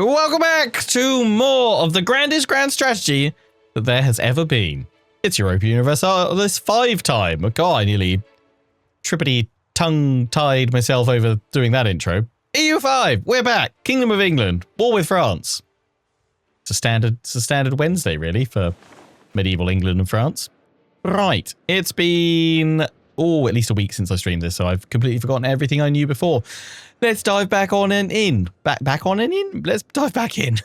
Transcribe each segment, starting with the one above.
Welcome back to more of the grandest grand strategy that there has ever been. It's Europa Universalis 5 time. God, I nearly trippity tongue-tied myself over doing that intro. EU5, we're back. Kingdom of England, war with France. It's a standard Wednesday, really, for medieval England and France. Right, it's been, at least a week since I streamed this, so I've completely forgotten everything I knew before. Let's dive back on and in. Back on and in? Let's dive back in.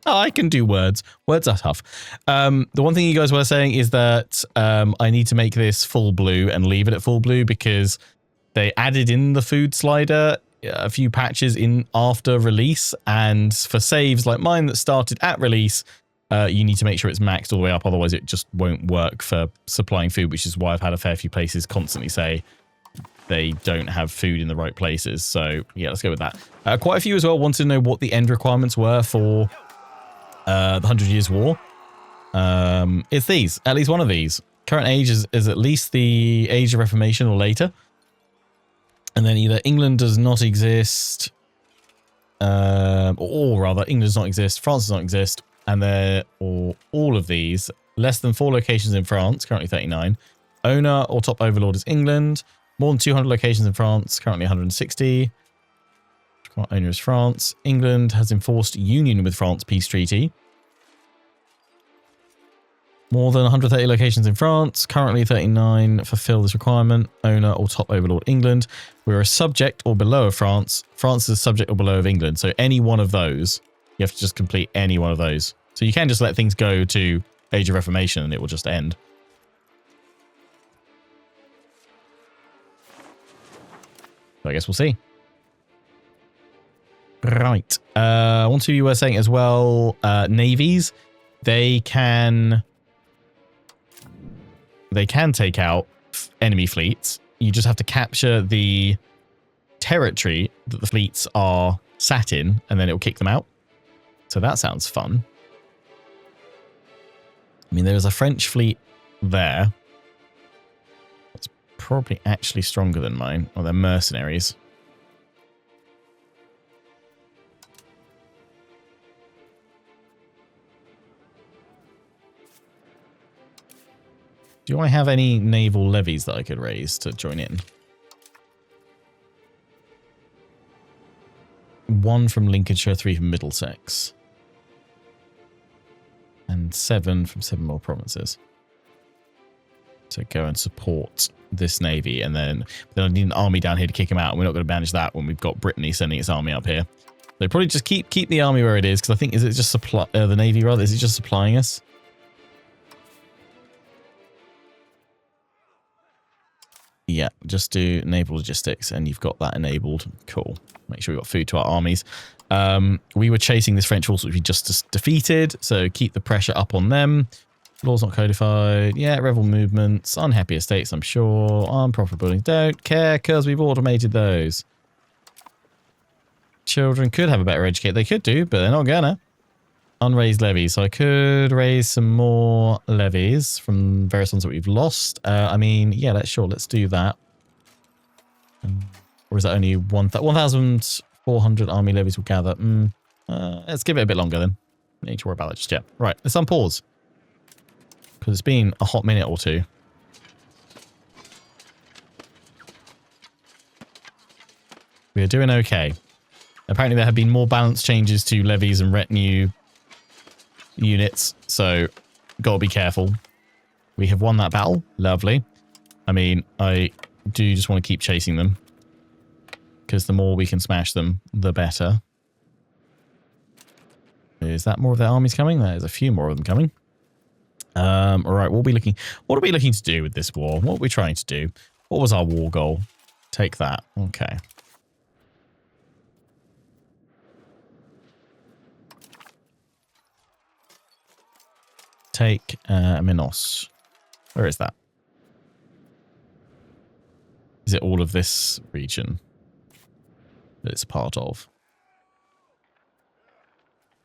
Oh, I can do words. Words are tough. The one thing you guys were saying is that I need to make this full blue and leave it at full blue because they added in the food slider a few patches in after release, and for saves like mine that started at release, you need to make sure it's maxed all the way up, otherwise it just won't work for supplying food, which is why I've had a fair few places constantly say they don't have food in the right places. So yeah, let's go with that. Quite a few as well wanted to know what the end requirements were for the 100 Years' War. It's these, at least one of these. Current age is at least the Age of Reformation or later. And then either England does not exist, or rather, England does not exist, France does not exist, and then, or all of these, less than 4 locations in France, currently 39. Owner or top overlord is England. More than 200 locations in France, currently 160. Owner is France. England has enforced union with France peace treaty. More than 130 locations in France, currently 39 fulfill this requirement. Owner or top overlord England. We're a subject or below of France. France is a subject or below of England. So any one of those, you have to just complete any one of those. So you can just let things go to Age of Reformation and it will just end. So I guess we'll see. Right. One, two, you were saying as well, navies, they can take out enemy fleets. You just have to capture the territory that the fleets are sat in, and then it will kick them out. So that sounds fun. I mean, there is a French fleet there. That's probably actually stronger than mine. Or they're mercenaries. Do I have any naval levies that I could raise to join in? 1 from Lincolnshire, 3 from Middlesex. And 7 from 7 more provinces. To go and support this navy, and then I need an army down here to kick them out. We're not going to manage that when we've got Brittany sending its army up here. So probably just keep the army where it is, because I think, is it just the navy rather? Is it just supplying us? Yeah, just do naval logistics, and you've got that enabled. Cool. Make sure we've got food to our armies. We were chasing this French force, which we just defeated, so keep the pressure up on them. Laws not codified. Yeah, rebel movements. Unhappy estates, I'm sure. Armed proper buildings. Don't care, because we've automated those. Children could have a better educate. They could do, but they're not gonna. Unraised levies. So I could raise some more levies from various ones that we've lost. I mean, yeah, let's do that. Or is that only 1,400 army levies will gather? Let's give it a bit longer then. No need to worry about that just yet. Right, let's unpause. Because it's been a hot minute or two. We are doing okay. Apparently there have been more balance changes to levies and retinue units, so gotta be careful. We have won that battle. Lovely. I mean, I do just want to keep chasing them, because the more we can smash them, the better. Is that more of their armies coming? There's a few more of them coming. All right, what are we looking to do with this war? What are we trying to do? What was our war goal? Take that. Okay. Take Minos. Where is that? Is it all of this region that it's part of?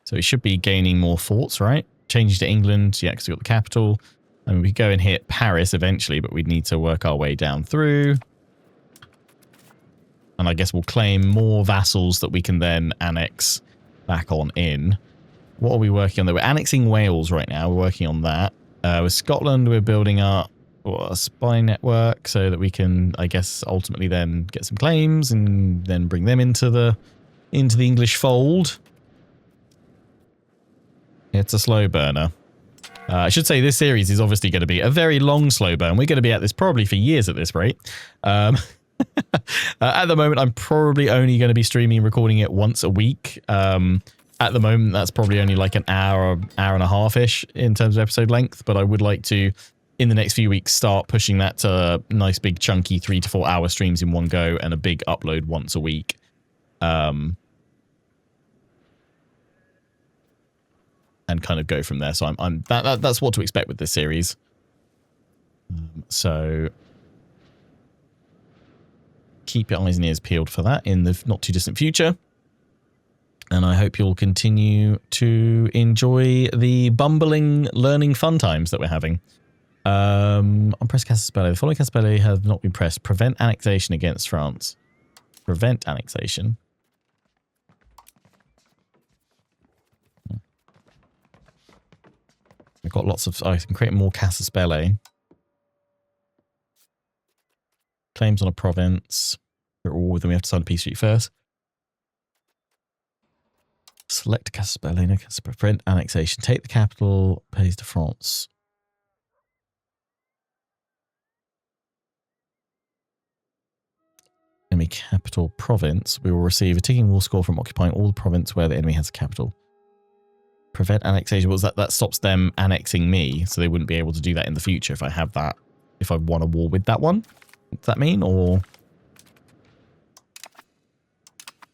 So we should be gaining more forts, right? Changing to England, yeah, because we've got the capital. I mean, we go and hit Paris eventually, but we'd need to work our way down through. And I guess we'll claim more vassals that we can then annex back on in. What are we working on there? We're annexing Wales right now. We're working on that. With Scotland, we're building up a spy network so that we can, I guess, ultimately then get some claims and then bring them into the English fold. It's a slow burner. I should say this series is obviously going to be a very long slow burn. We're going to be at this probably for years at this rate. At the moment, I'm probably only going to be streaming and recording it once a week. At the moment, that's probably only like an hour and a half-ish in terms of episode length. But I would like to, in the next few weeks, start pushing that to nice big chunky 3 to 4 hour streams in one go and a big upload once a week. And kind of go from there. So that's what to expect with this series. So keep your eyes and ears peeled for that in the not too distant future. And I hope you'll continue to enjoy the bumbling learning fun times that we're having. On press Casaspelli. The following Casaspelli have not been pressed. Prevent annexation against France. Prevent annexation. We've got lots of... I can create more Casaspelli. Claims on a province. They're all of them. We have to sign a peace treaty first. Select Casaspelli. No, prevent annexation. Take the capital. Pays to France. Enemy capital province. We will receive a ticking war score from occupying all the province where the enemy has a capital. Prevent annexation. What was that? That stops them annexing me, so they wouldn't be able to do that in the future if I have that. If I won a war with that one. Does that mean, or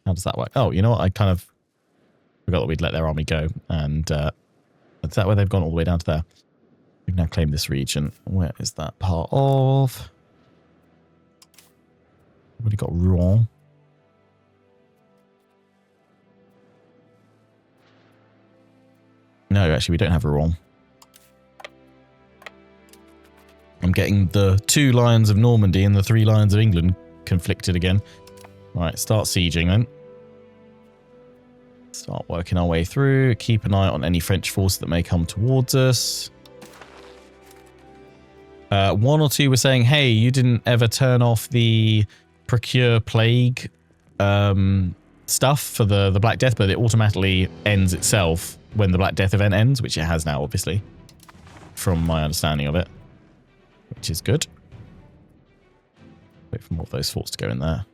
how does that work? Oh, you know what? I kind of forgot that we'd let their army go, and is that where they've gone all the way down to there? We've now claimed this region. Where is that part of? We've already got Rouen. No, actually, we don't have Rouen. I'm getting the 2 lions of Normandy and the 3 lions of England conflicted again. Right, start sieging then. Start working our way through. Keep an eye on any French force that may come towards us. 1 or 2 were saying, hey, you didn't ever turn off the procure plague stuff for the Black Death, but it automatically ends itself when the Black Death event ends, which it has now, obviously, from my understanding of it, which is good. Wait for more of those forts to go in there.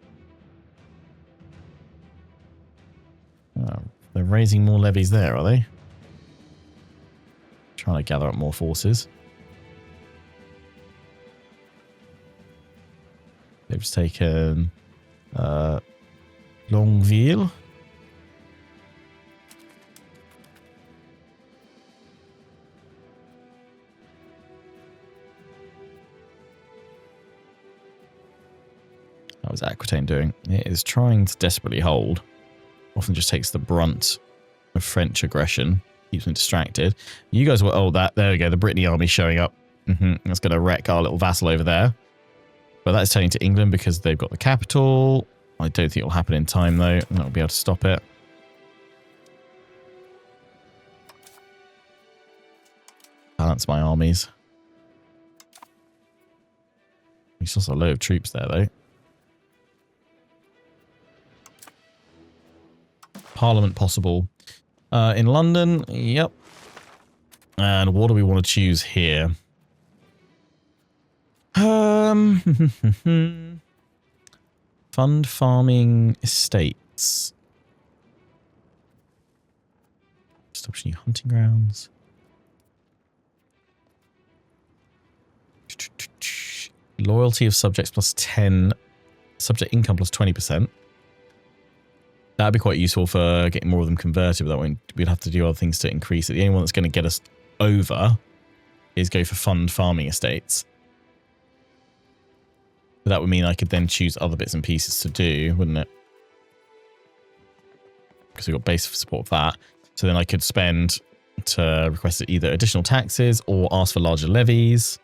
Oh, they're raising more levies there, are they? Trying to gather up more forces. They've just taken Longueville. How is Aquitaine doing? It is trying to desperately hold. Often just takes the brunt of French aggression. Keeps them distracted. You guys were... Oh, there we go. The Brittany army showing up. That's going to wreck our little vassal over there. But that's turning to England because they've got the capital. I don't think it'll happen in time, though. And that'll be able to stop it. Balance my armies. There's also a load of troops there, though. Parliament possible. In London, yep. And what do we want to choose here? Fund farming estates. Establish new hunting grounds. Loyalty of subjects plus 10. Subject income plus 20%. That'd be quite useful for getting more of them converted, but we'd have to do other things to increase it. The only one that's going to get us over is go for fund farming estates. But that would mean I could then choose other bits and pieces to do, wouldn't it? Because we've got base support for that. So then I could spend to request either additional taxes or ask for larger levies.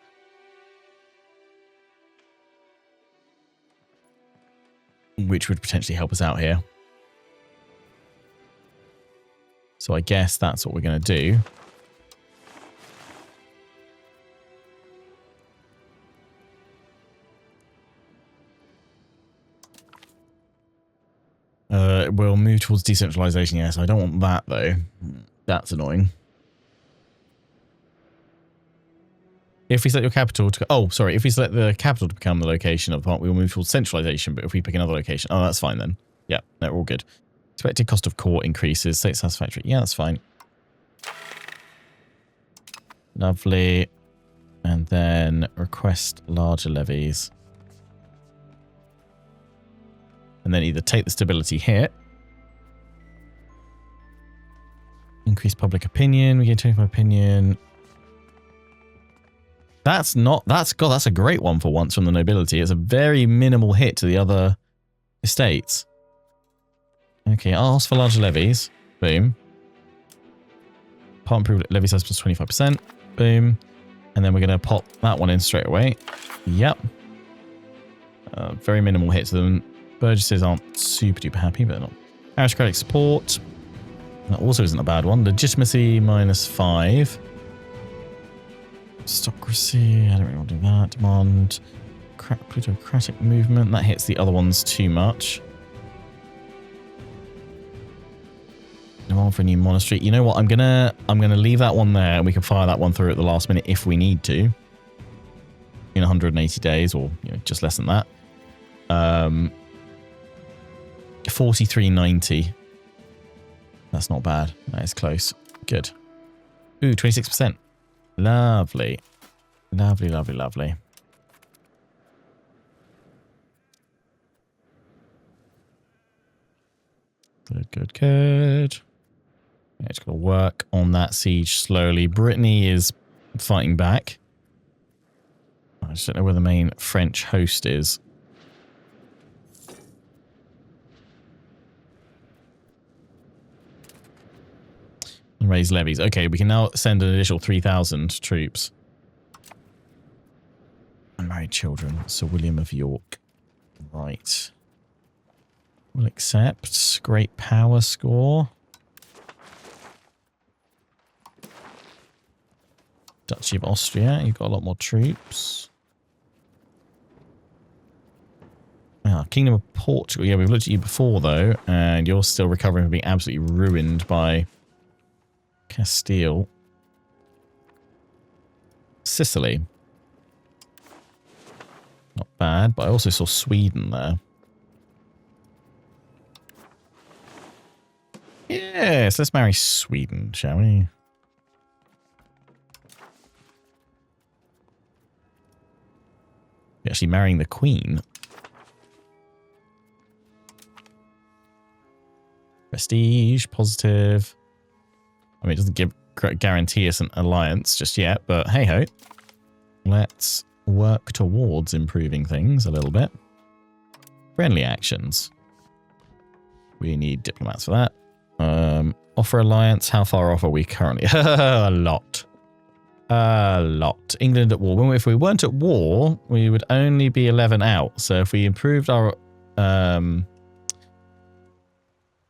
Which would potentially help us out here. So I guess that's what we're going to do. We'll move towards decentralization, yes. I don't want that, though. That's annoying. If we select your capital to... Oh, sorry. If we select the capital to become the location of the part, we will move towards centralization. But if we pick another location... Oh, that's fine then. Yeah, no, we're all good. Expected cost of court increases. State satisfactory. Yeah, that's fine. Lovely. And then request larger levies. And then either take the stability hit. Increase public opinion. We get 25 opinion. That's not... That's a great one for once from the nobility. It's a very minimal hit to the other estates. Okay, ask for larger levies. Boom. Part improved levy size plus 25%. Boom. And then we're going to pop that one in straight away. Yep. Very minimal hit to them. Burgesses aren't super duper happy, but they're not. Aristocratic support. That also isn't a bad one. Legitimacy -5. Aristocracy. I don't really want to do that. Demand. Plutocratic movement. That hits the other ones too much. Demand for a new monastery. You know what? I'm gonna leave that one there, and we can fire that one through at the last minute if we need to. In 180 days, or just less than that. 4390. That's not bad. That is close. Good. Ooh, 26%. Lovely. Lovely, lovely, lovely. Good, good, good. Yeah, just got to work on that siege slowly. Brittany is fighting back. I just don't know where the main French host is. Raise levies. Okay, we can now send an additional 3,000 troops. Unmarried children. Sir William of York. Right. We'll accept. Great power score. Duchy of Austria. You've got a lot more troops. Kingdom of Portugal. Yeah, we've looked at you before, though, and you're still recovering from being absolutely ruined by Castile. Sicily. Not bad, but I also saw Sweden there. Yes, let's marry Sweden, shall we? We're actually marrying the Queen. Prestige, positive. I mean, it doesn't guarantee us an alliance just yet, but hey-ho. Let's work towards improving things a little bit. Friendly actions. We need diplomats for that. Offer alliance. How far off are we currently? A lot. A lot. England at war. If we weren't at war, we would only be 11 out. So if we improved our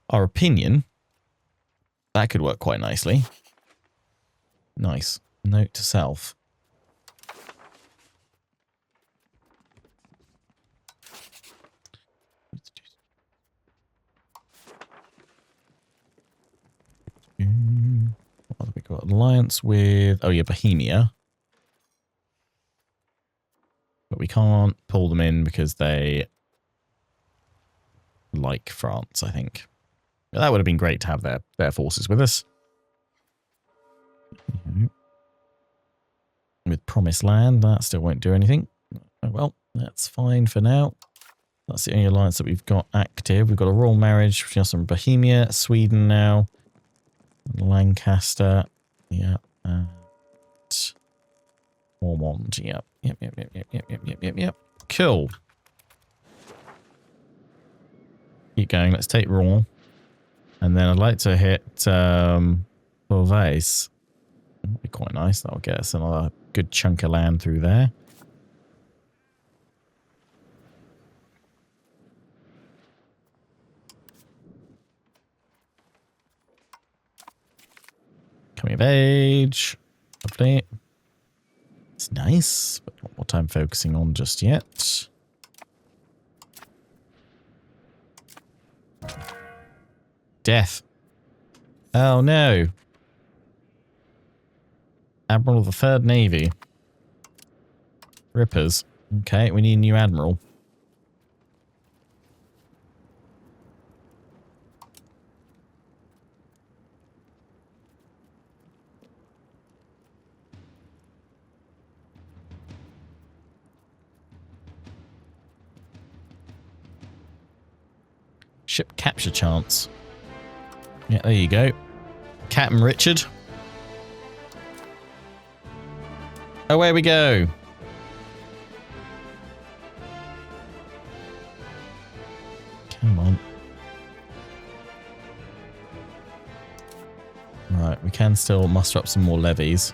opinion, that could work quite nicely. Nice. Note to self. What have we got? Alliance with... Oh, yeah, Bohemia. But we can't pull them in because they like France, I think. That would have been great to have their forces with us. With Promised Land, that still won't do anything. Oh, well, that's fine for now. That's the only alliance that we've got active. We've got a royal marriage between us and Bohemia, Sweden now. Lancaster. Yeah. And Ormond. Yep. Yep. Cool. Keep going. Let's take Rouen. And then I'd like to hit Beauvais. That'd be quite nice. That'll get us another good chunk of land through there. Coming of age. Lovely. It's nice, but not what I'm focusing on just yet. Death. Oh no. Admiral of the 3rd Navy. Rippers. Okay, we need a new admiral. Ship capture chance. Yeah, there you go. Captain Richard. Away we go. Come on. Right, we can still muster up some more levies.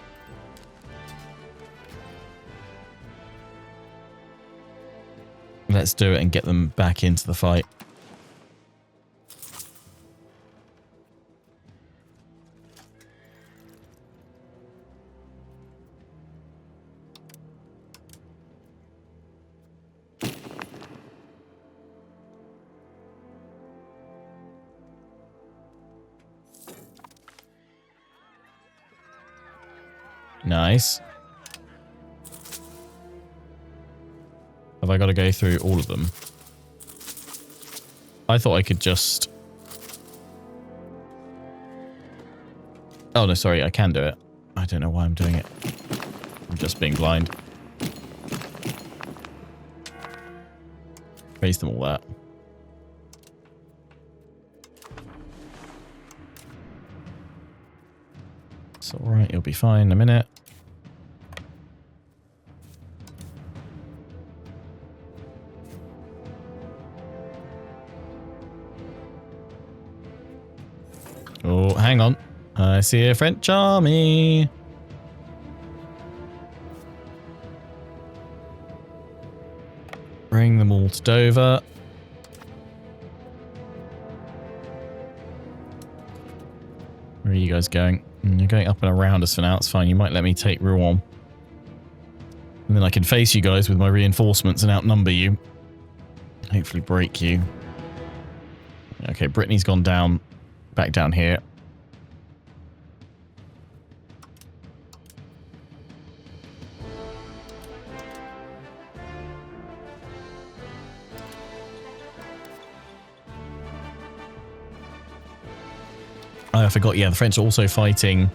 Let's do it and get them back into the fight. Nice. Have I got to go through all of them? I thought I could just... Oh, no, sorry, I can do it. I don't know why I'm doing it. I'm just being blind. Raise them all that. It's alright, you'll be fine in a minute. Oh, hang on. I see a French army. Bring them all to Dover. Where are you guys going? You're going up and around us for now. It's fine. You might let me take Rouen. And then I can face you guys with my reinforcements and outnumber you. Hopefully break you. Okay, Brittany's gone down. Back down here. Oh, I forgot. Yeah, the French are also fighting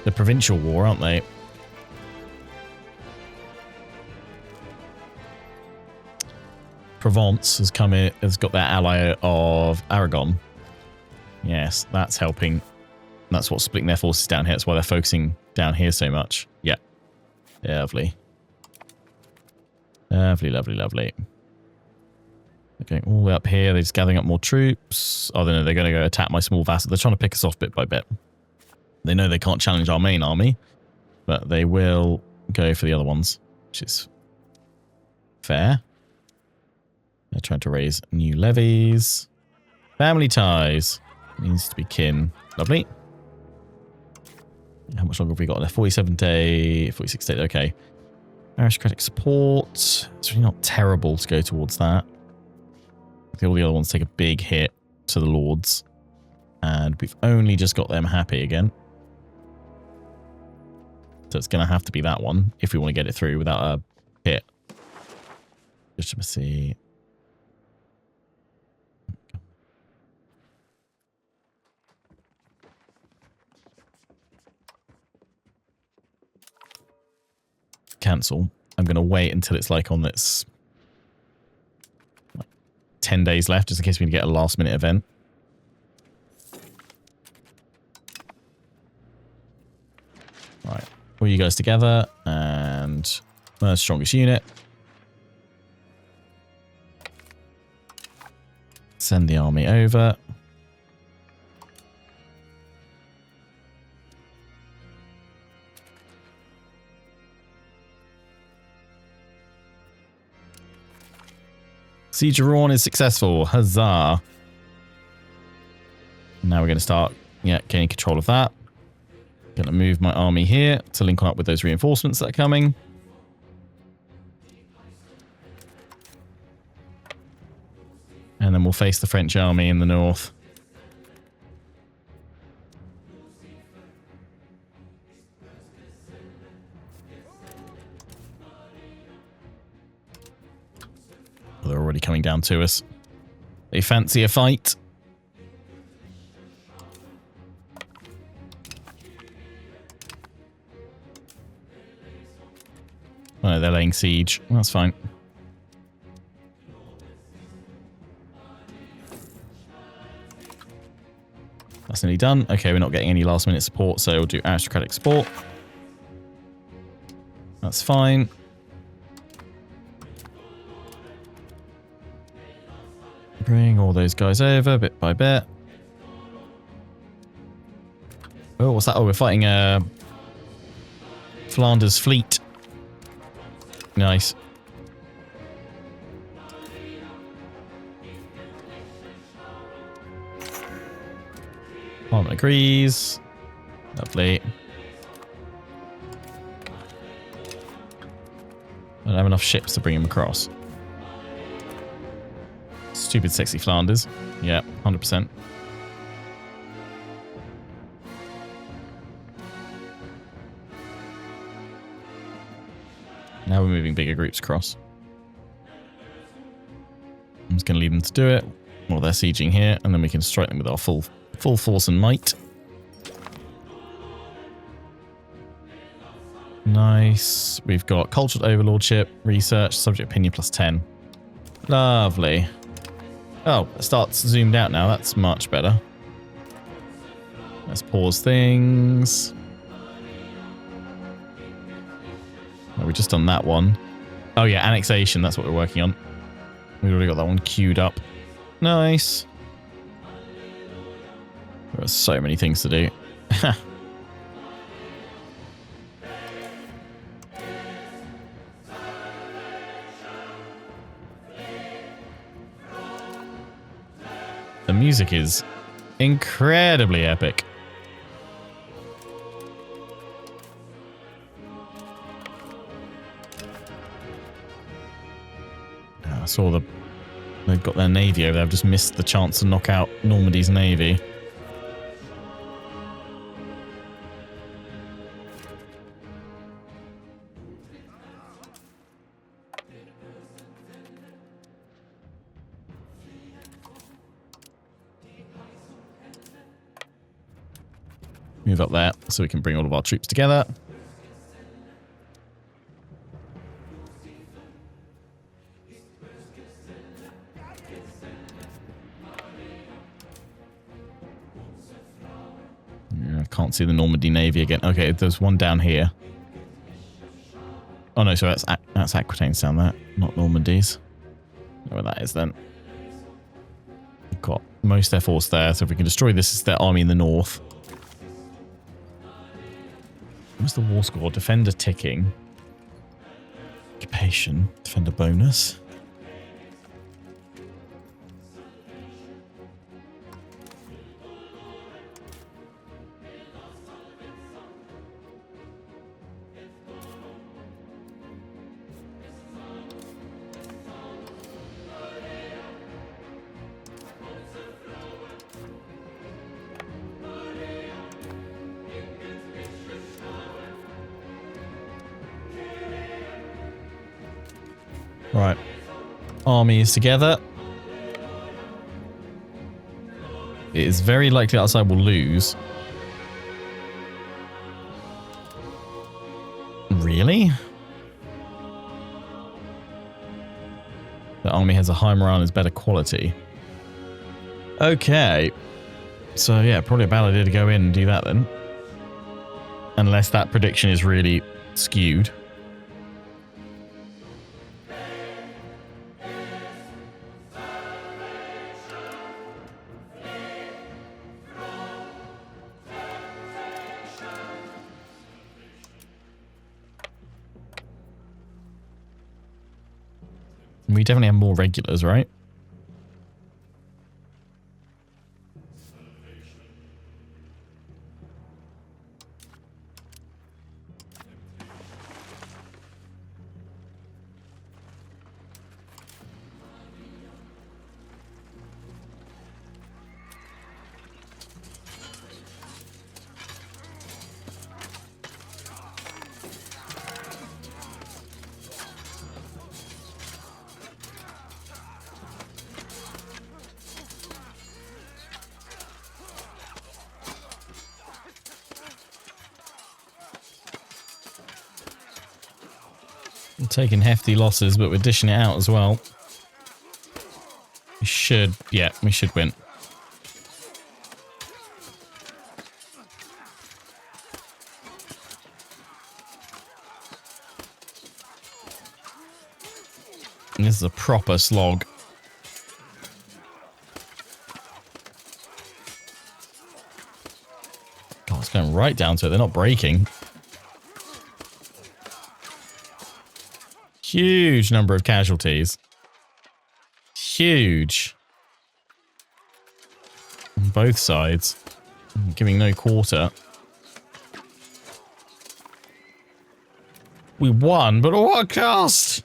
the provincial war, aren't they? Provence has come in, has got their ally of Aragon. Yes, that's helping. That's what's splitting their forces down here. That's why they're focusing down here so much. Yeah. Lovely. Lovely, lovely, lovely. They're going all the way up here. They're just gathering up more troops. Oh, no, they're going to go attack my small vassal. They're trying to pick us off bit by bit. They know they can't challenge our main army, but they will go for the other ones, which is fair. They're trying to raise new levies. Family ties. Needs to be kin. Lovely. How much longer have we got left? 47 day, 46 days. Okay. Aristocratic support. It's really not terrible to go towards that. I think all the other ones take a big hit to the lords. And we've only just got them happy again. So it's going to have to be that one if we want to get it through without a hit. Just to see. Cancel. I'm going to wait until it's like on this 10 days left, just in case we can get a last minute event. Right. All you guys together and strongest unit. Send the army over. Siege of Rouen is successful. Huzzah. Now we're going to start, gaining control of that. Going to move my army here to link up with those reinforcements that are coming. And then we'll face the French army in the north. Well, they're already coming down to us. They fancy a fight. Oh, no, they're laying siege. That's fine. That's nearly done. Okay, we're not getting any last minute support, so we'll do aristocratic support. That's fine. Bring all those guys over bit by bit. Oh, what's that? Oh, we're fighting Flanders fleet. Nice. Parliament agrees. Lovely. I don't have enough ships to bring him across. Stupid sexy Flanders. Yeah, 100%. Now we're moving bigger groups across. I'm just going to leave them to do it while they're sieging here, and then we can strike them with our full force and might. Nice. We've got cultural overlordship, research, subject opinion +10. Lovely. Oh, it starts zoomed out now. That's much better. Let's pause things. Oh, we've just done that one. Oh yeah, annexation. That's what we're working on. We've already got that one queued up. Nice. There are so many things to do. The music is incredibly epic. I saw they've got their navy over there. I've just missed the chance to knock out Normandy's navy. Move up there so we can bring all of our troops together. Yeah, I can't see the Normandy Navy again. Okay, there's one down here. Oh no, so that's Aquitaines down there, not Normandy's. I don't know where that is then. We've got most of their force there, so if we can destroy this, it's their army in the north. What's the war score? Defender ticking. Occupation. Defender bonus. Right. Army is together. It is very likely outside will lose. Really? The army has a high morale and is better quality. Okay. So yeah, probably a bad idea to go in and do that then. Unless that prediction is really skewed. We definitely have more regulars, right? We're taking hefty losses, but we're dishing it out as well. We should, yeah, we should win. And this is a proper slog. God, it's going right down to it. They're not breaking. Huge number of casualties. Huge. On both sides. Giving no quarter. We won, but at what cost?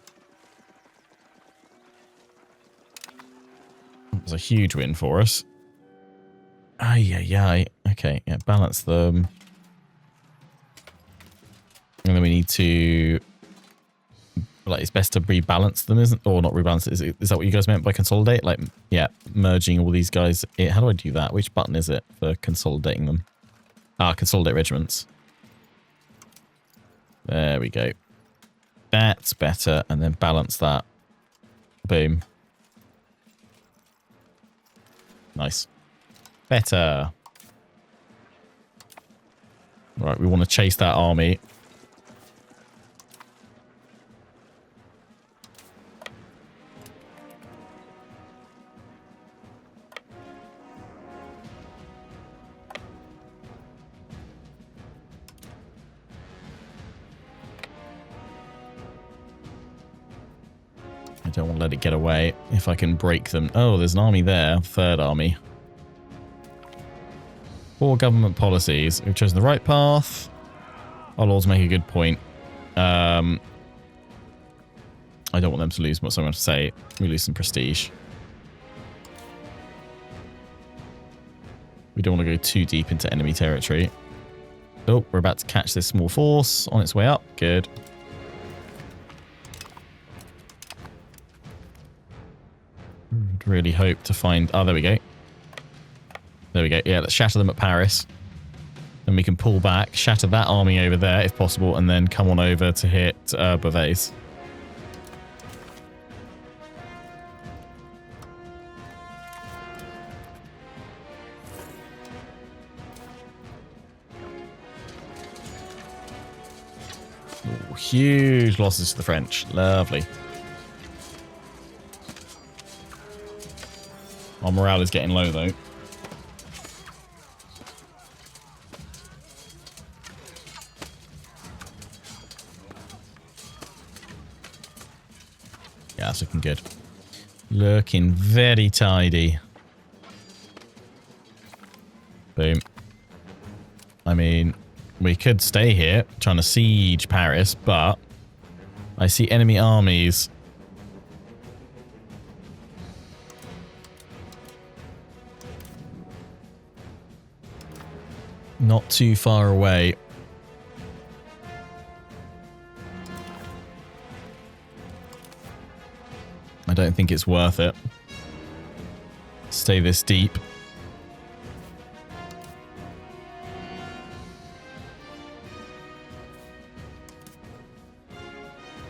It was a huge win for us. Ay, ay, ay. Okay, yeah, balance them. And then we need to... Like, it's best to rebalance them, isn't or not rebalance? Is that what you guys meant by consolidate? Like, yeah, merging all these guys. How do I do that? Which button is it for consolidating them? Ah, consolidate regiments. There we go. That's better. And then balance that. Boom. Nice. Better. Right, we want to chase that army. I don't want to let it get away. If I can break them. Oh, there's an army there. Third army. Poor government policies. We've chosen the right path. Our lords make a good point. I don't want them to lose what I'm going to say. We lose some prestige. We don't want to go too deep into enemy territory. Oh, we're about to catch this small force on its way up. Good. Really hope to find... Oh, there we go. There we go. Yeah, let's shatter them at Paris. Then we can pull back, shatter that army over there if possible, and then come on over to hit Beauvais. Ooh, huge losses to the French. Lovely. Our morale is getting low, though. Yeah, that's looking good. Looking very tidy. Boom. I mean, we could stay here trying to siege Paris, but I see enemy armies not too far away. I don't think it's worth it. Stay this deep.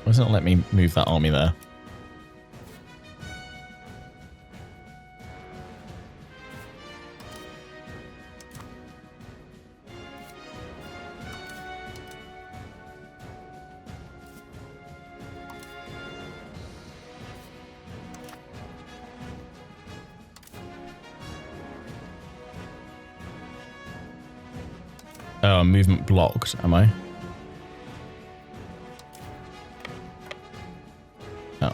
Why does it not let me move that army there? Oh, movement blocked, am I? Oh.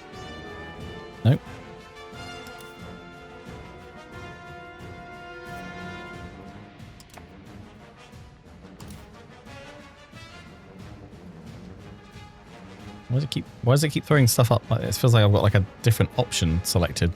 Nope. Why does it keep throwing stuff up like this? It feels like I've got like a different option selected.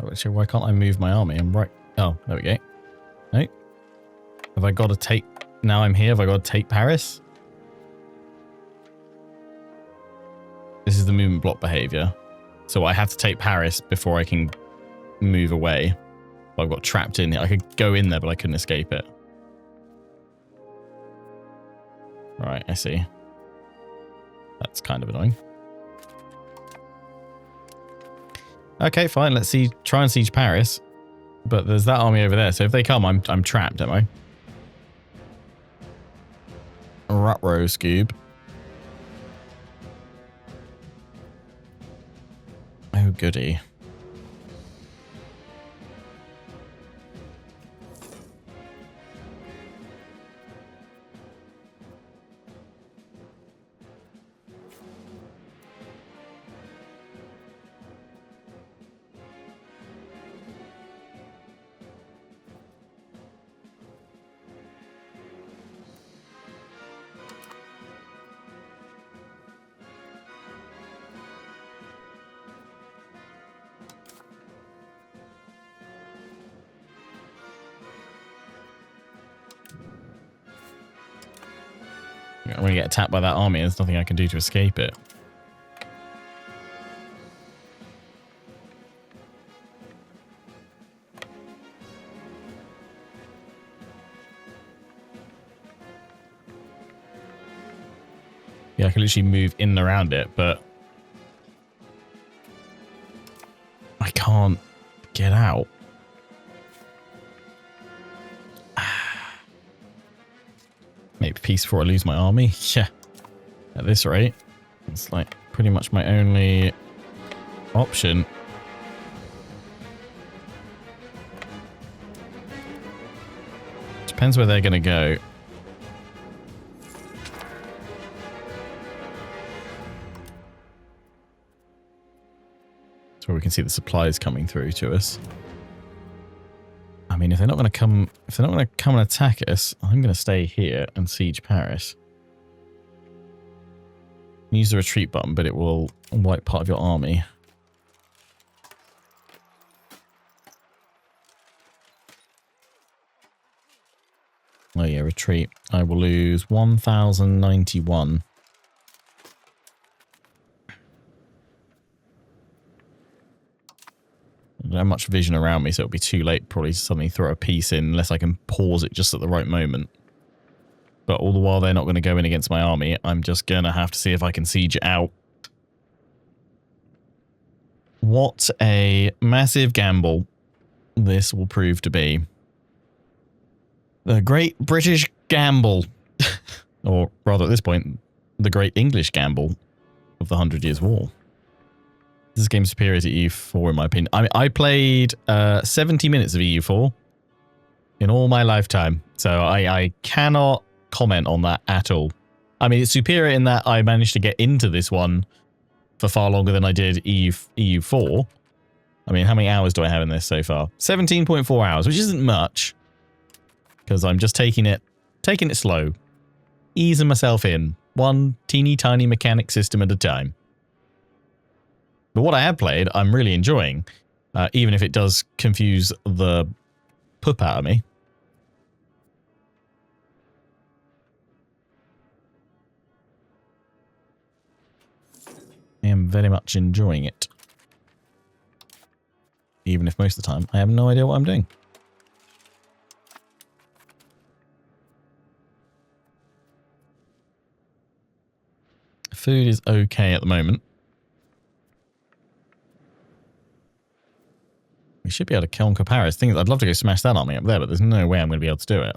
Actually, why can't I move my army? I'm right. Oh, there we go. No. Have I got to take... Now I'm here, have I got to take Paris? This is the movement block behavior. So I have to take Paris before I can move away. I've got trapped in here. I could go in there, but I couldn't escape it. Right, I see. That's kind of annoying. Okay, fine. Let's see. Try and siege Paris. But there's that army over there. So if they come, I'm trapped, am I? Rutrow Scoob. Oh, goody. I'm going to get attacked by that army. There's nothing I can do to escape it. Yeah, I can literally move in and around it, but I can't get out. Maybe peace before I lose my army. Yeah. At this rate, it's like pretty much my only option. Depends where they're going to go. So we can see the supplies coming through to us. I mean, if they're not going to come, and attack us, I'm going to stay here and siege Paris. Use the retreat button, but it will wipe part of your army. Oh yeah, retreat. I will lose 1,091. I don't have much vision around me, so it'll be too late probably to suddenly throw a piece in unless I can pause it just at the right moment. But all the while they're not going to go in against my army, I'm just going to have to see if I can siege it out. What a massive gamble this will prove to be. The Great British Gamble. Or rather at this point, the Great English Gamble of the 100 Years' War. This game is superior to EU4 in my opinion. I mean, I played 70 minutes of EU4 in all my lifetime, so I cannot comment on that at all. I mean, it's superior in that I managed to get into this one for far longer than I did EU4. I mean, how many hours do I have in this so far? 17.4 hours, which isn't much, because I'm just taking it slow, easing myself in, one teeny tiny mechanic system at a time. But what I have played, I'm really enjoying, even if it does confuse the poop out of me. I am very much enjoying it. Even if most of the time I have no idea what I'm doing. Food is okay at the moment. We should be able to conquer Paris. Thing is, I'd love to go smash that army up there, but there's no way I'm going to be able to do it.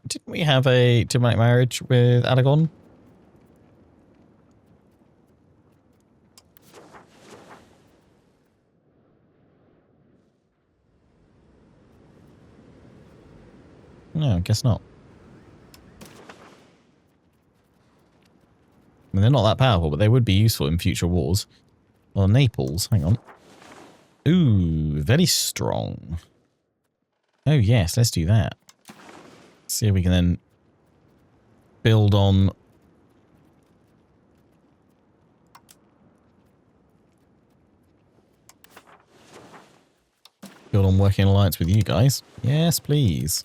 Didn't we have a diplomatic marriage with Aragon? No, I guess not. mean, they're not that powerful, but they would be useful in future wars. Well, Naples, hang on. Ooh, very strong. Oh, yes, let's do that. See if we can then build on... Build on working alliance with you guys. Yes, please.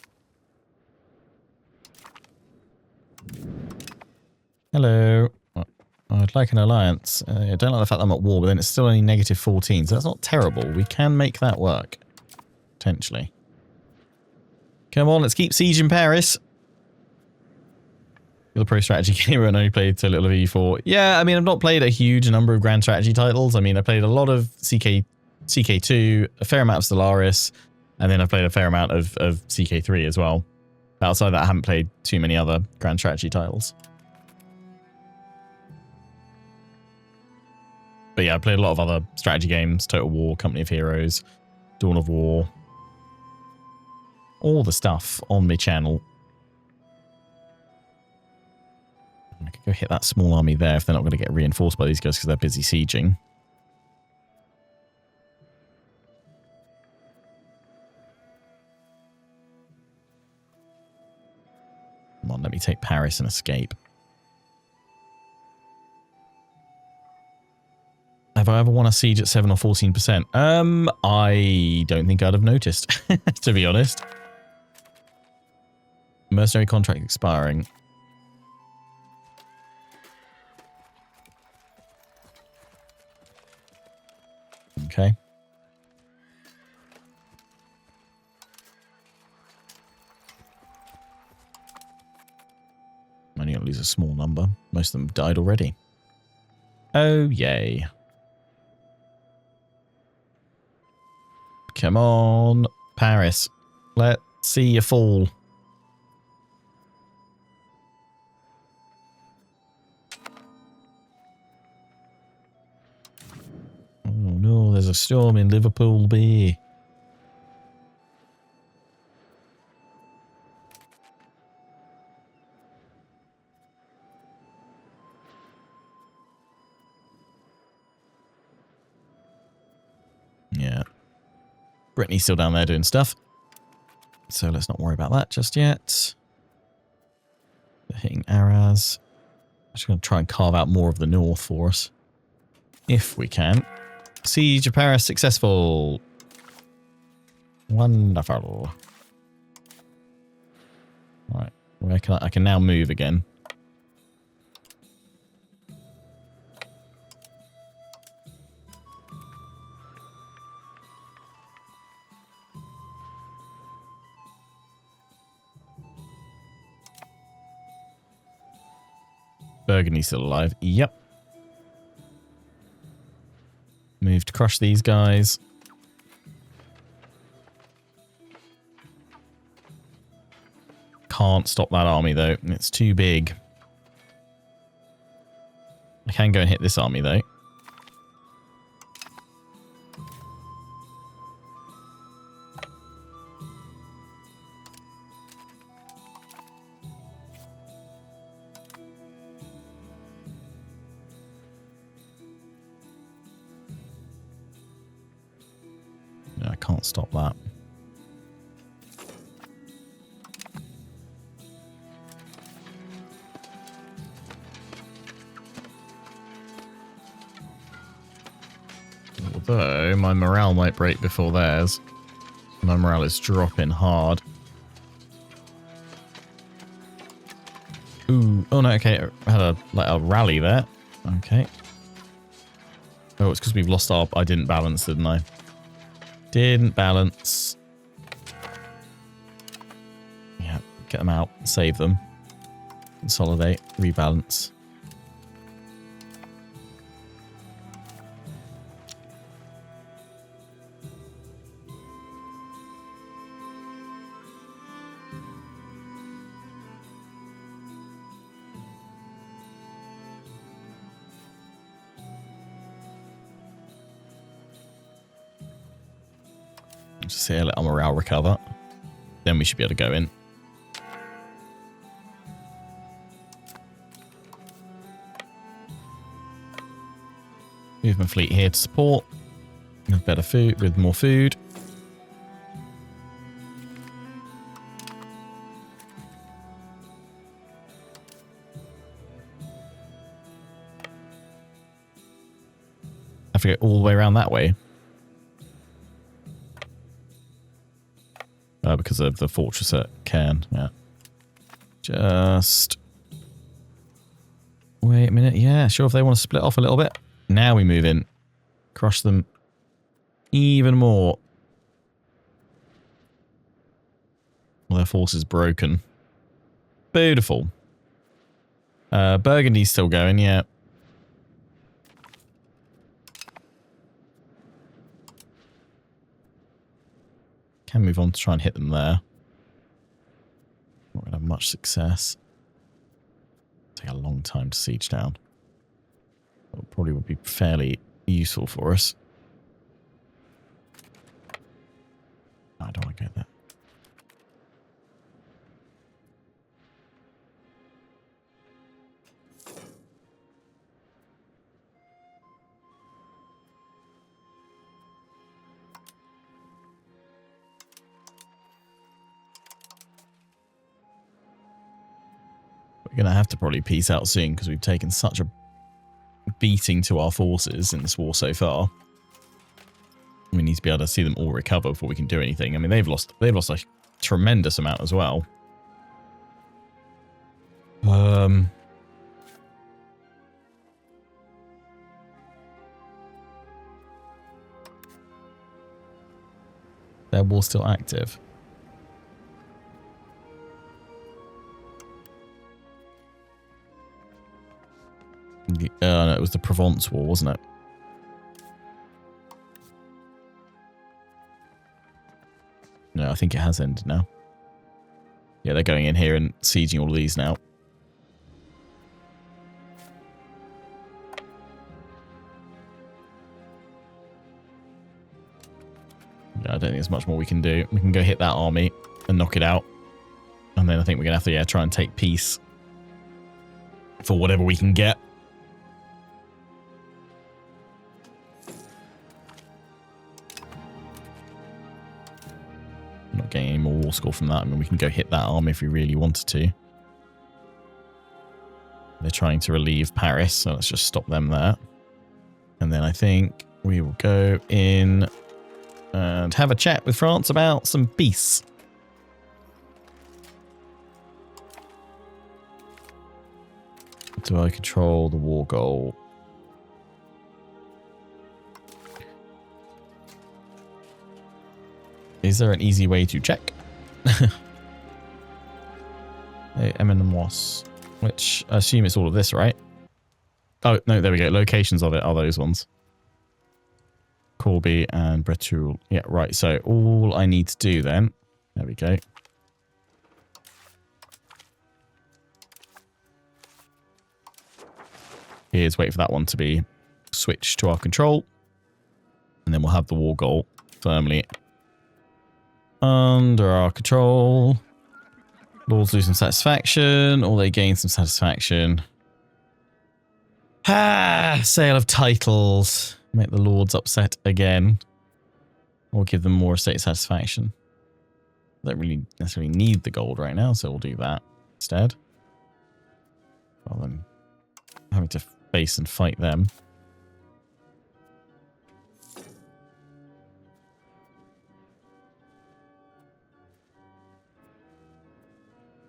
Hello. I'd like an alliance. I don't like the fact that I'm at war, but then it's still only -14, so that's not terrible. We can make that work. Potentially. Come on, let's keep sieging Paris. You're the pro strategy gamer and only played so little of EU4. Yeah, I mean, I've not played a huge number of grand strategy titles. I mean, I played a lot of CK2, a fair amount of Stellaris, and then I've played a fair amount of CK3 as well. Outside that, I haven't played too many other grand strategy titles. But yeah, I played a lot of other strategy games, Total War, Company of Heroes, Dawn of War. All the stuff on my channel. I could go hit that small army there if they're not going to get reinforced by these guys because they're busy sieging. Come on, let me take Paris and escape. Have I ever won a siege at 7 or 14%? I don't think I'd have noticed, to be honest. Mercenary contract expiring. Okay. I'm only going to lose a small number. Most of them have died already. Oh, yay. Come on, Paris. Let's see you fall. Oh no, there's a storm in Liverpool Bay. Yeah. Brittany's still down there doing stuff. So let's not worry about that just yet. They're hitting Arras. I'm just going to try and carve out more of the north for us. If we can. Siege of Paris successful. Wonderful. Right. Where can I can now move again. Burgundy's still alive. Yep. Move to crush these guys. Can't stop that army, though. It's too big. I can go and hit this army, though. I can't stop that. Although my morale might break before theirs. My morale is dropping hard. Ooh, oh no, okay, I had a rally there. Okay. Oh, it's because we've lost our... I didn't balance, didn't I? Didn't balance. Yeah, get them out, save them. Consolidate, rebalance. Just here, let our morale recover. Then we should be able to go in. Move my fleet here to support. With better food, with more food. Have to go all the way around that way. Because of the fortress at Cairn, yeah. Just... Wait a minute, yeah, sure, if they want to split off a little bit. Now we move in. Crush them even more. Well, their force is broken. Beautiful. Burgundy's still going, yeah. Can move on to try and hit them there. Not going to have much success. Take a long time to siege down. It probably would be fairly useful for us. I don't want to go there. We're going to have to probably peace out soon because we've taken such a beating to our forces in this war so far. We need to be able to see them all recover before we can do anything. I mean, they've lost a tremendous amount as well. Their war's still active. No, it was the Provence War, wasn't it? No, I think it has ended now. Yeah, they're going in here and sieging all of these now. Yeah, I don't think there's much more we can do. We can go hit that army and knock it out. And then I think we're going to have to, try and take peace for whatever we can get. Not getting any more war score from that. I mean, we can go hit that army if we really wanted to. They're trying to relieve Paris, so let's just stop them there. And then I think we will go in and have a chat with France about some peace. Do I control the war goal? Is there an easy way to check? Hey, Eminemos, which I assume it's all of this, right? Oh, no, there we go. Locations of it are those ones. Corby and Bretul. Yeah, right. So all I need to do then, there we go. Is wait for that one to be switched to our control. And then we'll have the war goal firmly under our control. Lords lose some satisfaction, or they gain some satisfaction. Sale of titles. Make the lords upset again. Or give them more estate satisfaction. Don't really necessarily need the gold right now, so we'll do that instead. Rather than having to face and fight them.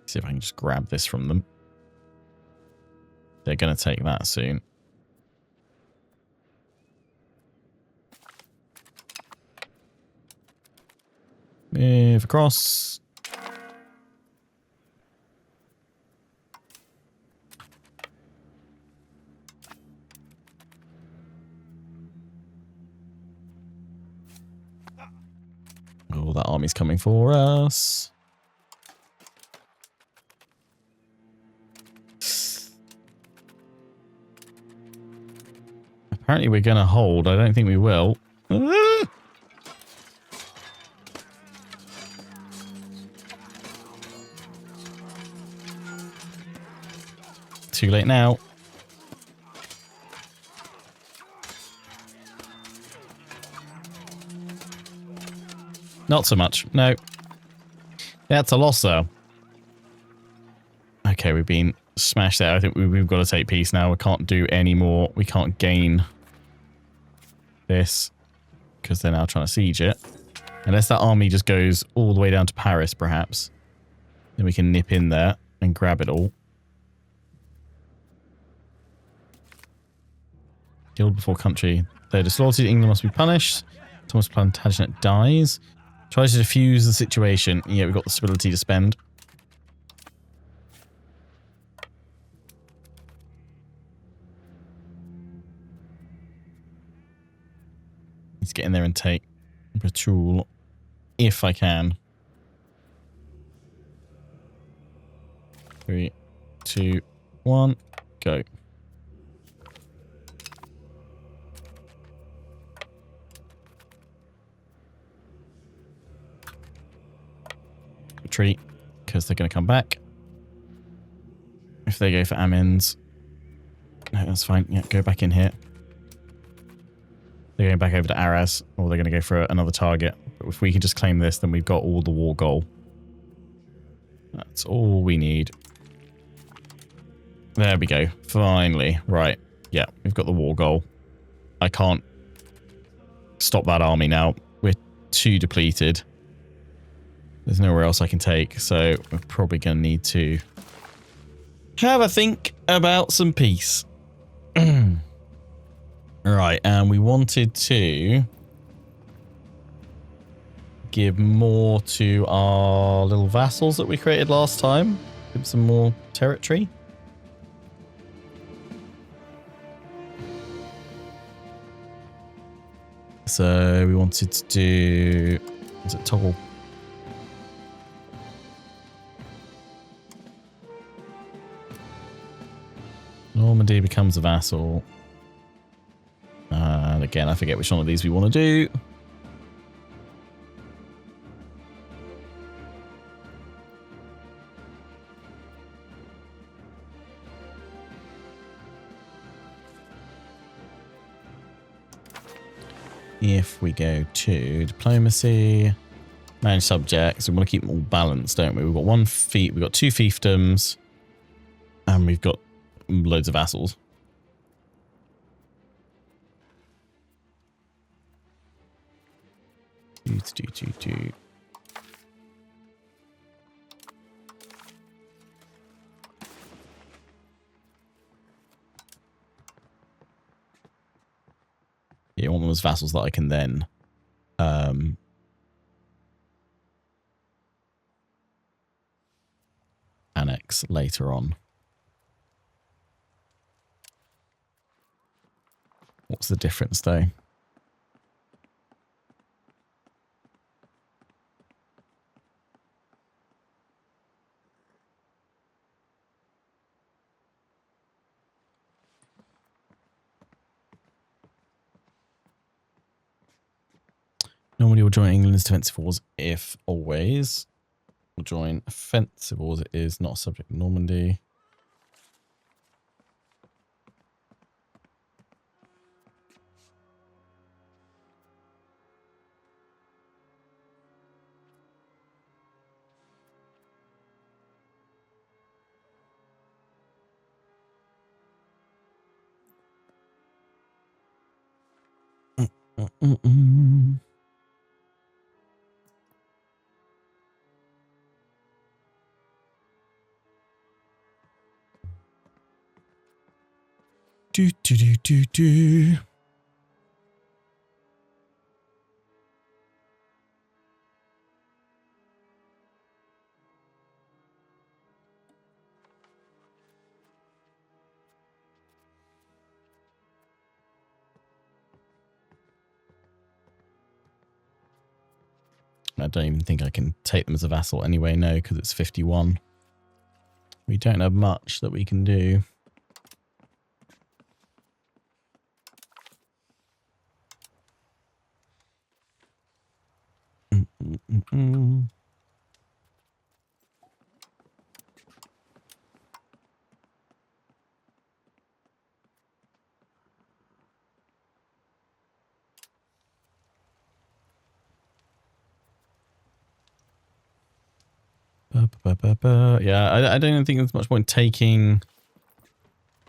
See if I can just grab this from them. They're going to take that soon. Move across. Oh, that army's coming for us. Apparently we're going to hold. I don't think we will. Too late now. Not so much. No. That's a loss, though. Okay, we've been smashed there. I think we've got to take peace now. We can't do any more. We can't gain this because they're now trying to siege it. Unless that army just goes all the way down to Paris, perhaps. Then we can nip in there and grab it all. Killed before country. They're disloyalty. England must be punished. Thomas Plantagenet dies. Tries to defuse the situation. Yeah, we've got the stability to spend. Let's get in there and take Patrol if I can. 3, 2, 1, go. Retreat, because they're going to come back. If they go for Amiens, no, that's fine. Yeah, go back in here. They're going back over to Arras, or they're going to go for another target. But if we can just claim this, then we've got all the war goal. That's all we need. There we go. Finally. Right. Yeah, we've got the war goal. I can't stop that army now. We're too depleted. There's nowhere else I can take, so we're probably going to need to have a think about some peace. Right, and we wanted to give more to our little vassals that we created last time. Give them some more territory. So we wanted to do... Was it toggle? Normandy becomes a vassal. And again, I forget which one of these we want to do. If we go to diplomacy, manage subjects, we want to keep them all balanced, don't we? We've got we've got 2 fiefdoms, and we've got loads of vassals. Do. Yeah, one of those vassals that I can then annex later on. What's the difference though? Normally we'll join England's defensive wars if always. We'll join offensive wars. It is not subject to Normandy. Do. I don't even think I can take them as a vassal anyway, no, because it's 51. We don't have much that we can do. Yeah, I don't think there's much point taking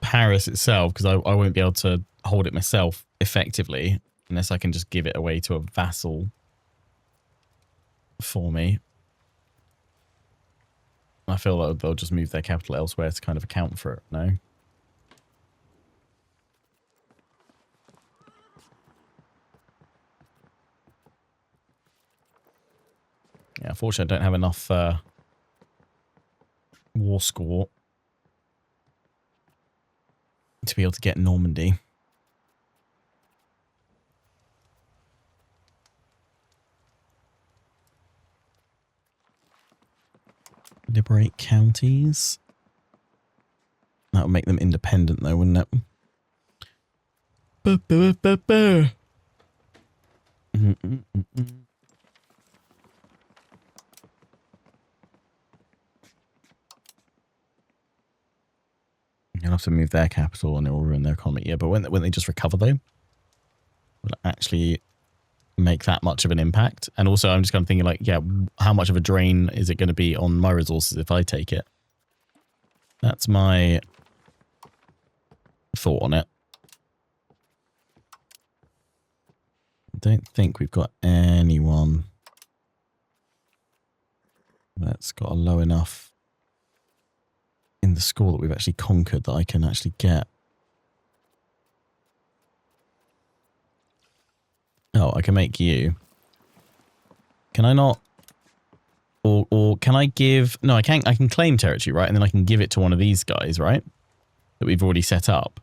Paris itself because I won't be able to hold it myself effectively unless I can just give it away to a vassal for me. I feel like they'll just move their capital elsewhere to kind of account for it, no? Yeah, unfortunately I don't have enough war score to be able to get Normandy. Liberate counties. That would make them independent though, wouldn't it? You'll have to move their capital and it will ruin their economy. Yeah, but when they just recover though, will it actually make that much of an impact? And also I'm just kind of thinking like, yeah, how much of a drain is it going to be on my resources if I take it? That's my thought on it. I don't think we've got anyone that's got a low enough in the score that we've actually conquered that I can actually get. Oh, I can make you. Can I not? Or can I give... No, I can't. I can claim territory, right? And then I can give it to one of these guys, right? That we've already set up.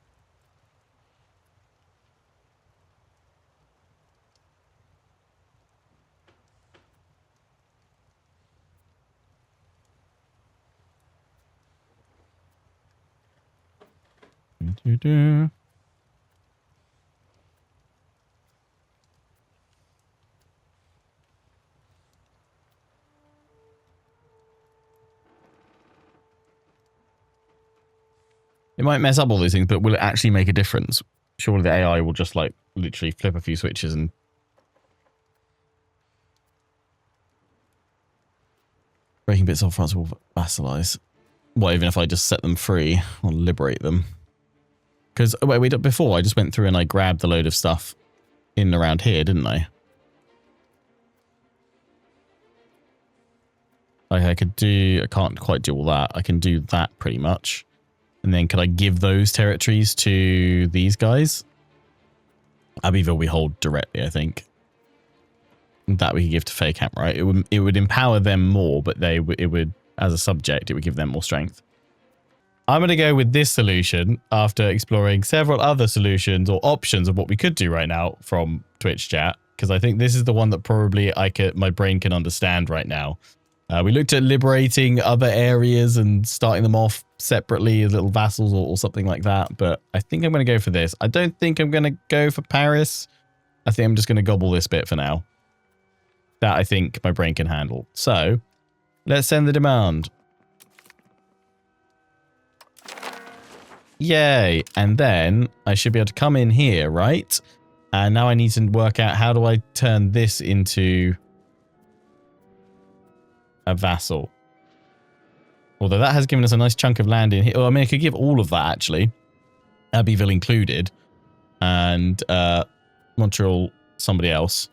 It might mess up all these things, but will it actually make a difference? Surely the AI will just like literally flip a few switches and... Breaking bits off France will vassalize. Well, even if I just set them free or liberate them. Because wait, before I just went through and I grabbed the load of stuff in and around here, didn't I? Like I could do... I can't quite do all that. I can do that pretty much. And then could I give those territories to these guys? Abbeville we hold directly, I think. That we could give to Faycamp, right? It would empower them more, but it would, as a subject, it would give them more strength. I'm going to go with this solution after exploring several other solutions or options of what we could do right now from Twitch chat, because I think this is the one that probably my brain can understand right now. We looked at liberating other areas and starting them off separately as little vassals or something like that, but I think I'm going to go for this. I don't think I'm going to go for Paris. I think I'm just going to gobble this bit for now. That I think my brain can handle. So, let's send the demand. Yay. And then I should be able to come in here, right? And now I need to work out how do I turn this into a vassal. Although that has given us a nice chunk of land in here. Oh, I mean, I could give all of that, actually. Abbeville included. And Montreal, somebody else.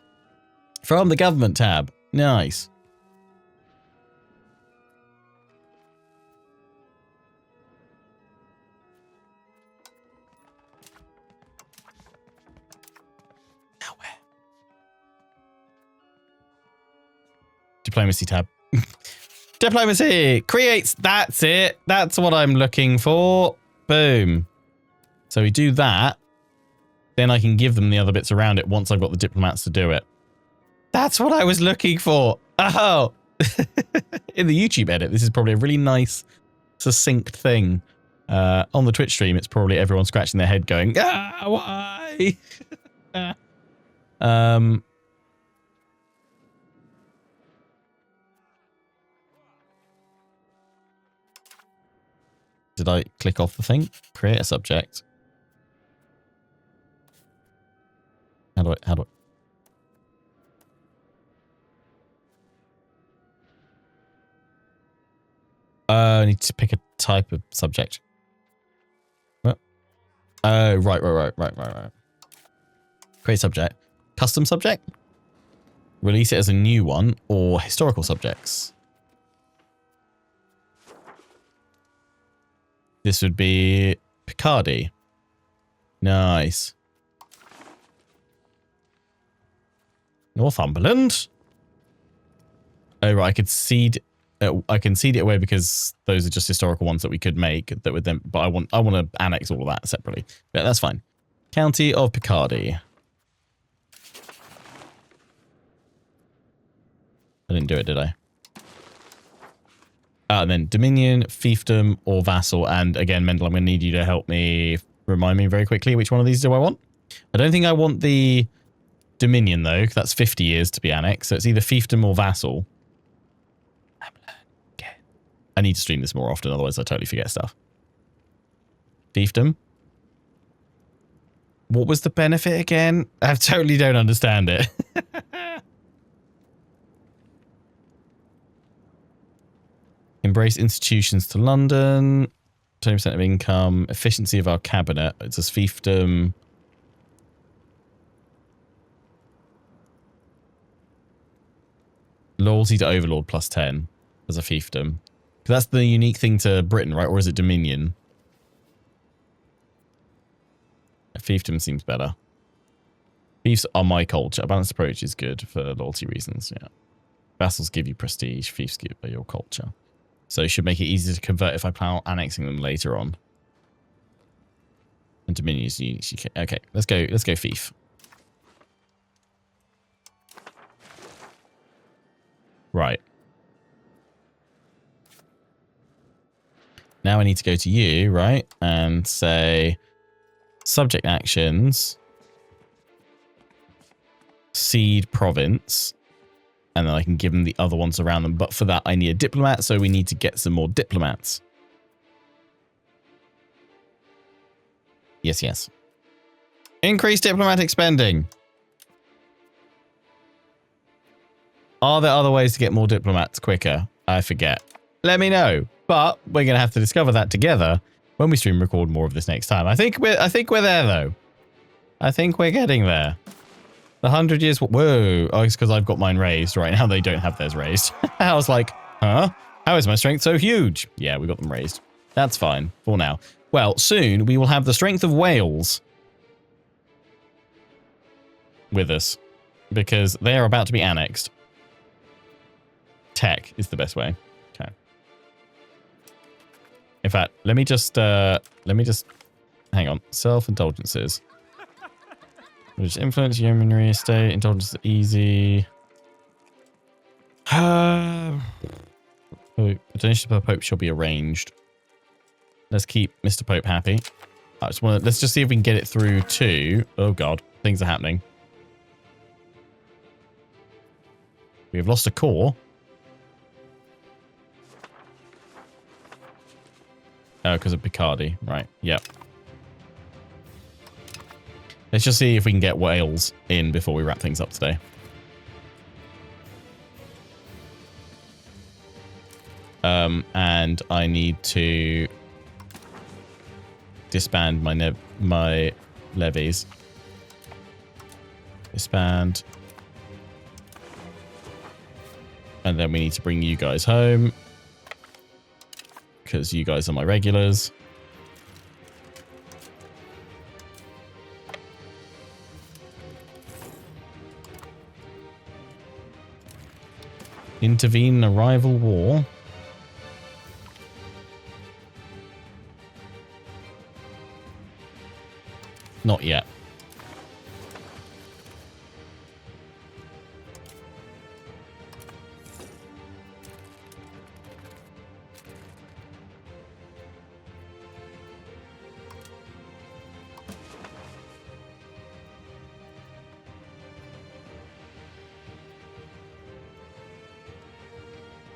From the government tab. Nice. Now where? Diplomacy tab. Diplomacy creates. That's it. That's what I'm looking for. Boom. So we do that. Then I can give them the other bits around it once I've got the diplomats to do it. That's what I was looking for. Oh. In the YouTube edit, this is probably a really nice, succinct thing. On the Twitch stream, it's probably everyone scratching their head going, ah, why? Did I click off the thing? Create a subject. How do I... I need to pick a type of subject. What? Oh, right. Create subject. Custom subject? Release it as a new one or historical subjects? This would be Picardy. Nice. Northumberland? Oh, right. I can seed it away because those are just historical ones that we could make that would then, but I want to annex all of that separately. Yeah, that's fine. County of Picardy. I didn't do it, did I? And then Dominion, Fiefdom, or Vassal. And again, Mendel, I'm going to need you to help me remind me very quickly which one of these do I want. I don't think I want the Dominion, though, because that's 50 years to be annexed. So it's either Fiefdom or Vassal. I need to stream this more often, otherwise I totally forget stuff. Fiefdom? What was the benefit again? I totally don't understand it. Embrace institutions to London. 20% of income. Efficiency of our cabinet. It's a fiefdom. Loyalty to Overlord plus 10 as a fiefdom. That's the unique thing to Britain, right? Or is it Dominion? A fiefdom seems better. Fiefs are my culture. A balanced approach is good for loyalty reasons, yeah. Vassals give you prestige. Fiefs give your culture. So it should make it easier to convert if I plan on annexing them later on. And Dominion is unique. Okay, let's go fief. Right. Now I need to go to you, right? And say subject actions, seed province, and then I can give them the other ones around them. But for that, I need a diplomat, so we need to get some more diplomats. Yes, yes. Increase diplomatic spending. Are there other ways to get more diplomats quicker? I forget. Let me know. But we're going to have to discover that together when we stream record more of this next time. I think we're there, though. I think we're getting there. The 100 years... Whoa. Oh, it's because I've got mine raised. Right now, they don't have theirs raised. I was like, huh? How is my strength so huge? Yeah, we got them raised. That's fine for now. Well, soon we will have the strength of Wales with us because they are about to be annexed. Tech is the best way. Okay. In fact, let me just hang on. Self-indulgences. Which influence yeomanry estate. Indulgence easy. Donation per Pope shall be arranged. Let's keep Mr. Pope happy. Let's just see if we can get it through to... Oh god, things are happening. We have lost a core. Oh, because of Picardy. Right, yep. Let's just see if we can get Wales in before we wrap things up today. And I need to disband my levies. Disband. And then we need to bring you guys home. Because you guys are my regulars. Intervene in a rival war. Not yet.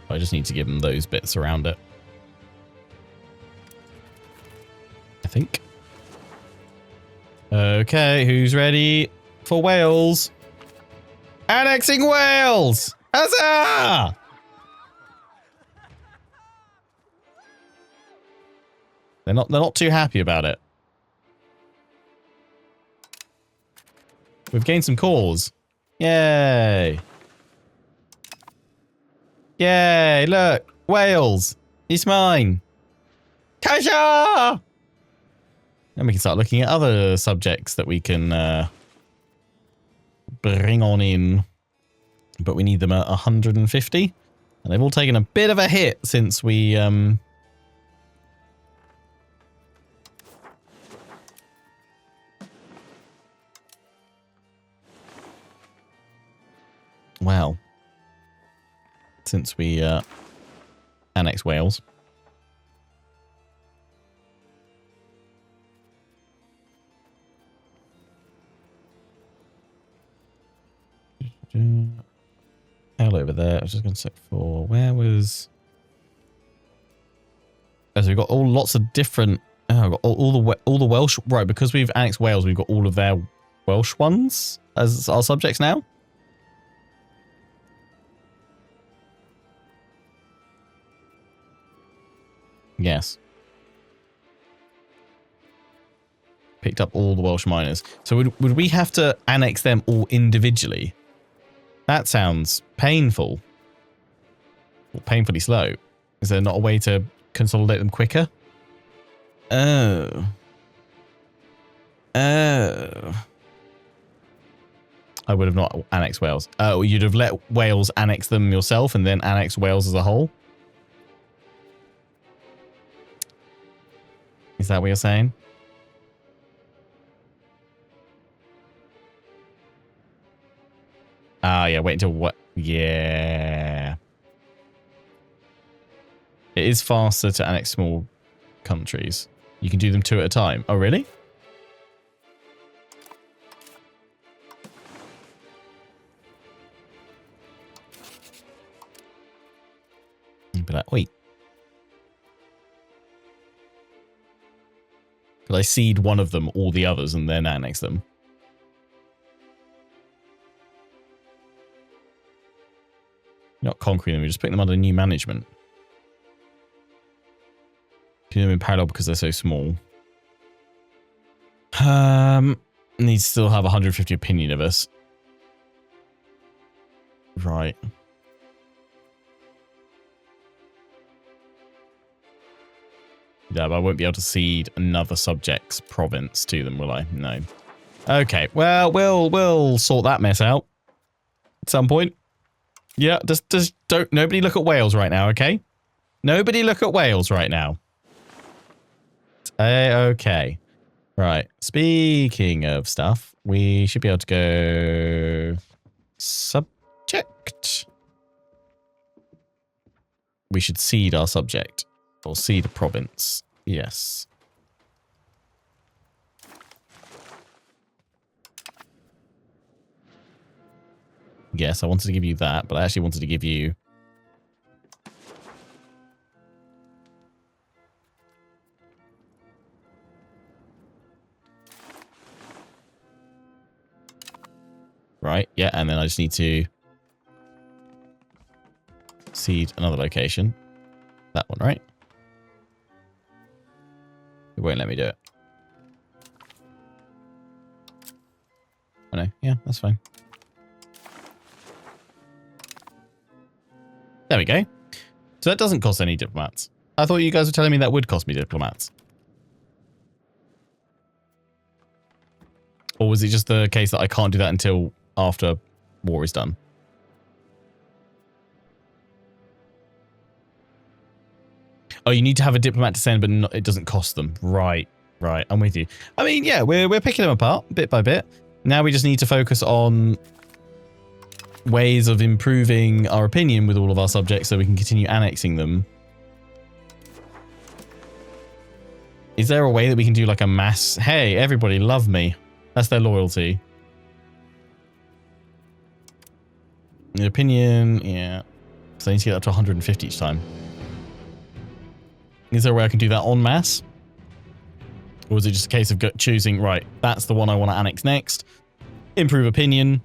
I just need to give them those bits around it. I think. Okay, who's ready for Wales? Annexing Wales! Huzzah! They're not too happy about it. We've gained some cores. Yay. Yay, look. Wales. It's mine. Kaja! And we can start looking at other subjects that we can bring on in. But we need them at 150. And they've all taken a bit of a hit since we... Well, since we annexed Wales. Hell over there. I was just going to check for where was. Oh, so we've got lots of different. Oh, we've got all the Welsh, right? Because we've annexed Wales, we've got all of their Welsh ones as our subjects now. Yes. Picked up all the Welsh miners. So would we have to annex them all individually? That sounds painful. Or painfully slow. Is there not a way to consolidate them quicker? Oh. Oh. I would have not annexed Wales. Oh, you'd have let Wales annex them yourself and then annex Wales as a whole? Is that what you're saying? Ah, yeah, wait until what? Yeah. It is faster to annex small countries. You can do them 2 at a time. Oh, really? You'd be like, wait. Could I seed one of them, all the others, and then annex them? You're not conquering them, you're just putting them under new management. Do them in parallel because they're so small. Needs to still have 150 opinion of us. Right. Yeah, but I won't be able to cede another subject's province to them, will I? No. Okay, well, we'll sort that mess out at some point. Yeah, just don't. Nobody look at Wales right now, okay? Nobody look at Wales right now. Okay. Right. Speaking of stuff, we should be able to go subject. We should cede our subject. Or cede a province. Yes. Yes, I wanted to give you that, but I actually wanted to give you... Right, yeah, and then I just need to cede another location. That one, right? It won't let me do it. I know, yeah, that's fine. There we go. So that doesn't cost any diplomats. I thought you guys were telling me that would cost me diplomats. Or was it just the case that I can't do that until after war is done? Oh, you need to have a diplomat to send, but it doesn't cost them. Right, right. I'm with you. I mean, yeah, we're picking them apart bit by bit. Now we just need to focus on ways of improving our opinion with all of our subjects so we can continue annexing them. Is there a way that we can do like a mass... Hey, everybody, love me. That's their loyalty. The opinion, yeah. So I need to get up to 150 each time. Is there a way I can do that en masse? Or is it just a case of choosing, right, that's the one I want to annex next. Improve opinion.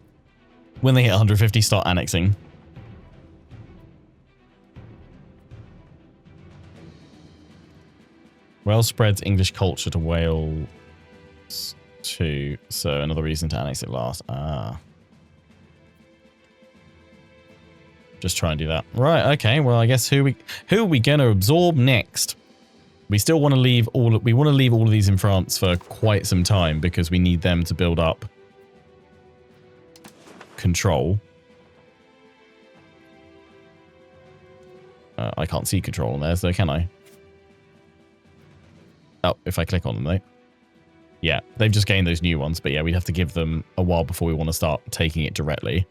When they hit 150, start annexing. Wales spreads English culture to Wales too. So another reason to annex it last. Ah. Just try and do that. Right, okay. Well, I guess who are we going to absorb next? We still want to leave all of these in France for quite some time because we need them to build up control. I can't see control on there, so can I? Oh, if I click on them, though. Yeah, they've just gained those new ones, but yeah, we'd have to give them a while before we want to start taking it directly.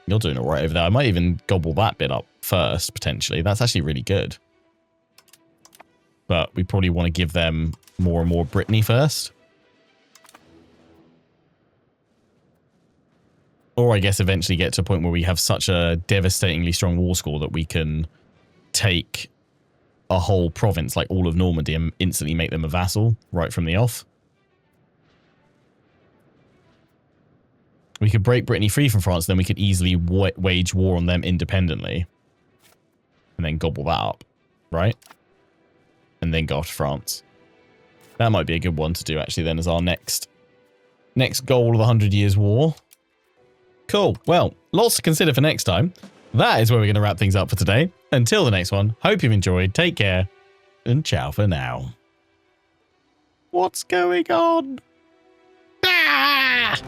You're doing all right over there. I might even gobble that bit up first, potentially. That's actually really good. But we probably want to give them more and more Brittany first. Or I guess eventually get to a point where we have such a devastatingly strong war score that we can take a whole province, like all of Normandy, and instantly make them a vassal right from the off. We could break Brittany free from France, then we could easily wage war on them independently. And then gobble that up, right? And then go after France. That might be a good one to do, actually, then, as our next goal of the 100 Years' War. Cool. Well, lots to consider for next time. That is where we're going to wrap things up for today. Until the next one, hope you've enjoyed, take care, and ciao for now. What's going on? Ah!